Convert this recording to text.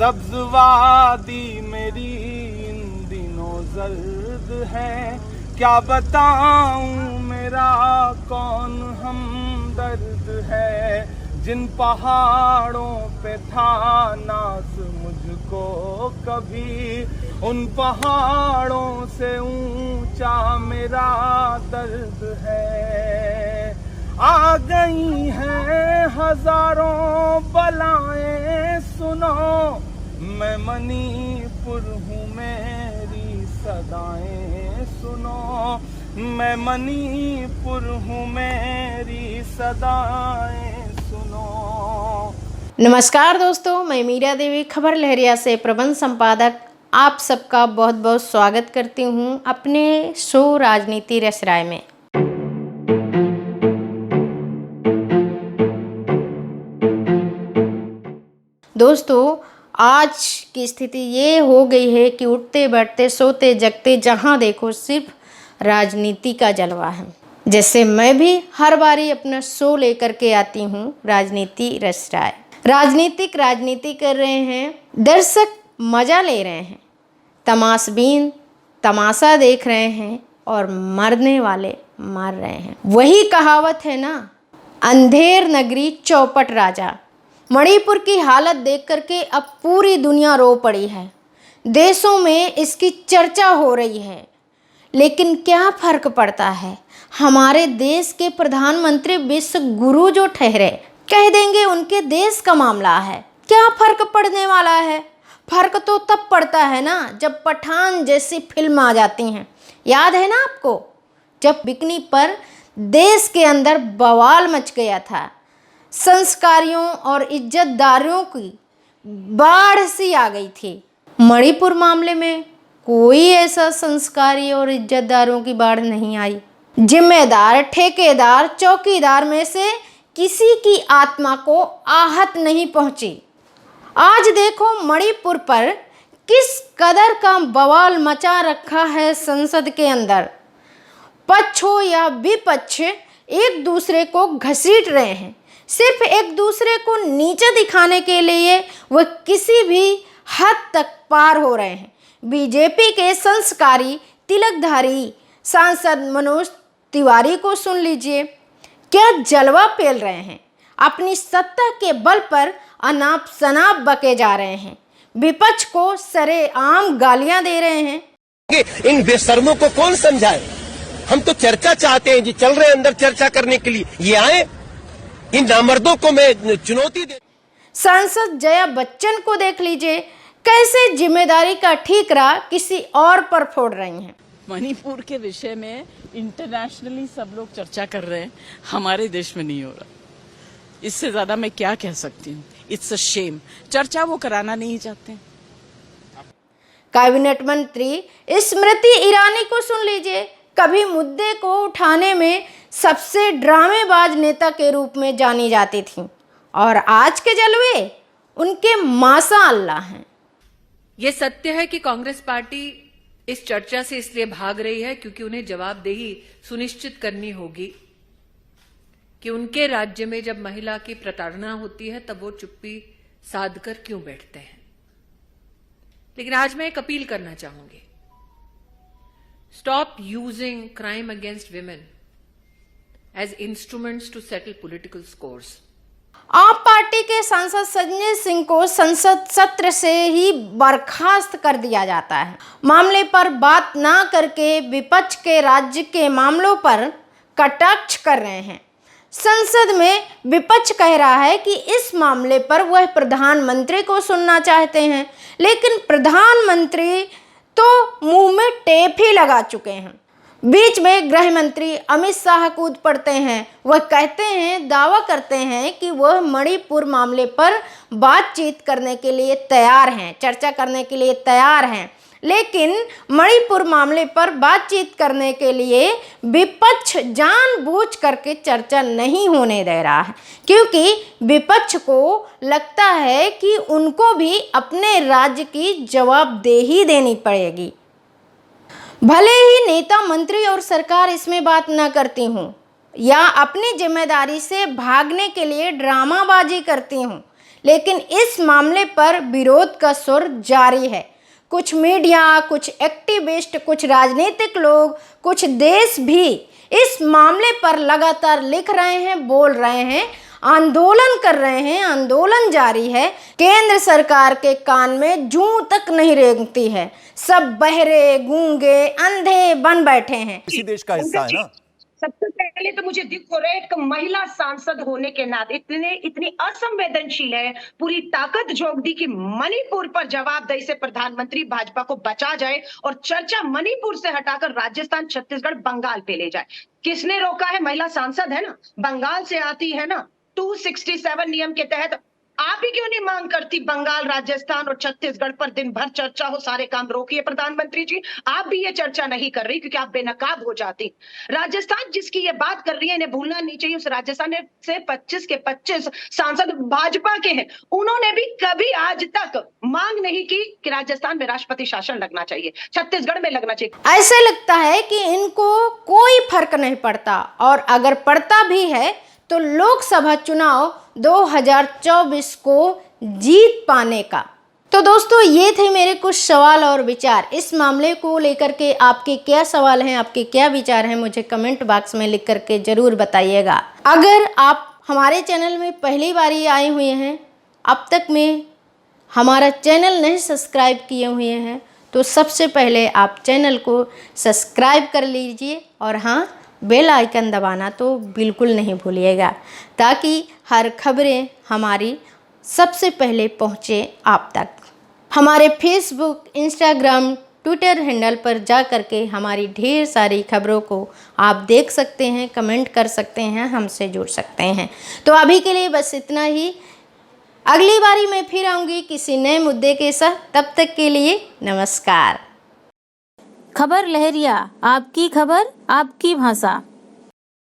सब्ज वादी मेरी इन दिनों जर्द है, क्या बताऊं मेरा कौन हमदर्द है। जिन पहाड़ों पे था नाज मुझको कभी, उन पहाड़ों से ऊंचा मेरा दर्द है। आ गई हैं हजारों बलाएं सुनो, मैं मणिपुर हूँ मेरी सदाएं सुनो, मैं मणिपुर हूँ मेरी सदाएं सुनो। नमस्कार दोस्तों, मैं मीरा देवी खबर लहरिया से प्रबंध संपादक आप सबका बहुत बहुत स्वागत करती हूँ अपने शो राजनीति रस राय में। दोस्तों, आज की स्थिति ये हो गई है कि उठते बैठते सोते जगते जहाँ देखो सिर्फ राजनीति का जलवा है। जैसे मैं भी हर बारी अपना शो लेकर के आती हूँ राजनीति रस राय। राजनीति कर रहे हैं, दर्शक मजा ले रहे हैं, तमाशबीन तमाशा देख रहे हैं और मरने वाले मर रहे हैं। वही कहावत है ना, अंधेर नगरी चौपट राजा। मणिपुर की हालत देख करके अब पूरी दुनिया रो पड़ी है। देशों में इसकी चर्चा हो रही है, लेकिन क्या फर्क पड़ता है। हमारे देश के प्रधानमंत्री विश्व गुरु जो ठहरे, कह देंगे उनके देश का मामला है। क्या फर्क पड़ने वाला है। फर्क तो तब पड़ता है ना जब पठान जैसी फिल्म आ जाती हैं। याद है ना आपको, जब बिकनी पर देश के अंदर बवाल मच गया था। संस्कारियों और इज्जतदारों की बाढ़ सी आ गई थी। मणिपुर मामले में कोई ऐसा संस्कारी और इज्जतदारों की बाढ़ नहीं आई। जिम्मेदार ठेकेदार चौकीदार में से किसी की आत्मा को आहत नहीं पहुंची। आज देखो मणिपुर पर किस कदर का बवाल मचा रखा है संसद के अंदर। पक्ष हो या विपक्ष एक दूसरे को घसीट रहे हैं, सिर्फ एक दूसरे को नीचे दिखाने के लिए वह किसी भी हद तक पार हो रहे हैं। बीजेपी के संस्कारी तिलकधारी सांसद मनोज तिवारी को सुन लीजिए, क्या जलवा पेल रहे हैं। अपनी सत्ता के बल पर अनाप शनाप बके जा रहे हैं, विपक्ष को सरेआम गालियां दे रहे हैं। इन बेशर्मों को कौन समझाए। हम तो चर्चा चाहते हैं जी, चल रहे अंदर चर्चा करने के लिए, ये आए। इन नामर्दों को मैं चुनौती दे। सांसद जया बच्चन को देख लीजिए, कैसे जिम्मेदारी का ठीकरा किसी और पर फोड़ रही हैं। मणिपुर के विषय में इंटरनेशनली सब लोग चर्चा कर रहे हैं, हमारे देश में नहीं हो रहा। इससे ज्यादा मैं क्या कह सकती हूँ। It's a shame. चर्चा वो कराना नहीं चाहते। कैबिनेट मंत्री स्मृति ईरानी को सुन लीजिए, कभी मुद्दे को उठाने में सबसे ड्रामेबाज नेता के रूप में जानी जाती थी, और आज के जलवे उनके माशाअल्लाह हैं। ये सत्य है कि कांग्रेस पार्टी इस चर्चा से इसलिए भाग रही है क्योंकि उन्हें जवाबदेही सुनिश्चित करनी होगी कि उनके राज्य में जब महिला की प्रताड़ना होती है तब वो चुप्पी साध कर क्यों बैठते हैं। लेकिन आज मैं एक अपील करना चाहूंगी, stop using crime against women as instruments to settle political scores. AAP party के सांसद संजय सिंह को संसद सत्र से ही बर्खास्त कर दिया जाता है। मामले पर बात ना करके विपक्ष के राज्य के मामलों पर कटाक्ष कर रहे हैं। संसद में विपक्ष कह रहा है कि इस मामले पर वह प्रधानमंत्री को सुनना चाहते हैं, लेकिन प्रधानमंत्री तो मुंह में टेप ही लगा चुके हैं। बीच में गृह मंत्री अमित शाह कूद पड़ते हैं। वह कहते हैं, दावा करते हैं कि वह मणिपुर मामले पर बातचीत करने के लिए तैयार हैं, चर्चा करने के लिए तैयार हैं, लेकिन मणिपुर मामले पर बातचीत करने के लिए विपक्ष जानबूझ करके चर्चा नहीं होने दे रहा है, क्योंकि विपक्ष को लगता है कि उनको भी अपने राज्य की जवाबदेही देनी पड़ेगी। भले ही नेता मंत्री और सरकार इसमें बात न करती हूँ या अपनी जिम्मेदारी से भागने के लिए ड्रामाबाजी करती हूँ, लेकिन इस मामले पर विरोध का सुर जारी है। कुछ मीडिया, कुछ एक्टिविस्ट, कुछ राजनीतिक लोग, कुछ देश भी इस मामले पर लगातार लिख रहे हैं, बोल रहे हैं, आंदोलन कर रहे हैं, आंदोलन जारी है। केंद्र सरकार के कान में जूं तक नहीं रेंगती है, सब बहरे, गूंगे, अंधे बन बैठे हैं। इसी देश का हिस्सा है ना। सबसे पहले तो मुझे दुख हो रहा है एक महिला सांसद होने के नाते इतनी असंवेदनशील है, पूरी ताकत झोंक दी कि मणिपुर पर जवाबदेही से प्रधानमंत्री भाजपा को बचा जाए और चर्चा मणिपुर से हटाकर राजस्थान, छत्तीसगढ़, बंगाल पे ले जाए। किसने रोका है? महिला सांसद है ना, बंगाल से आती है ना, 267 नियम के तहत। आप ही क्यों नहीं मांग करती बंगाल, राजस्थान और छत्तीसगढ़ पर दिन भर चर्चा हो, सारे काम रोकिए प्रधानमंत्री जी। आप भी ये चर्चा नहीं कर रही क्योंकि आप बेनकाब हो जाती। राजस्थान जिसकी ये बात कर रही है, इन्हें भूलना नहीं चाहिए, उस राजस्थान से 25 के 25 सांसद भाजपा के हैं। उन्होंने भी कभी आज तक मांग नहीं की कि राजस्थान में राष्ट्रपति शासन लगना चाहिए, छत्तीसगढ़ में लगना चाहिए। ऐसे लगता है कि इनको कोई फर्क नहीं पड़ता, और अगर पड़ता भी है तो लोकसभा चुनाव 2024 को जीत पाने का। तो दोस्तों, ये थे मेरे कुछ सवाल और विचार। इस मामले को लेकर के आपके क्या सवाल हैं, आपके क्या विचार हैं, मुझे कमेंट बॉक्स में लिख करके ज़रूर बताइएगा। अगर आप हमारे चैनल में पहली बार आए हुए हैं, अब तक में हमारा चैनल नहीं सब्सक्राइब किए हुए हैं, तो सबसे पहले आप चैनल को सब्सक्राइब कर लीजिए, और हाँ, बेल आइकन दबाना तो बिल्कुल नहीं भूलिएगा, ताकि हर खबरें हमारी सबसे पहले पहुँचे आप तक। हमारे फेसबुक, इंस्टाग्राम, ट्विटर हैंडल पर जा कर के हमारी ढेर सारी खबरों को आप देख सकते हैं, कमेंट कर सकते हैं, हमसे जुड़ सकते हैं। तो अभी के लिए बस इतना ही। अगली बारी मैं फिर आऊँगी किसी नए मुद्दे के साथ। तब तक के लिए नमस्कार। खबर लहरिया, आपकी खबर, आपकी भाषा।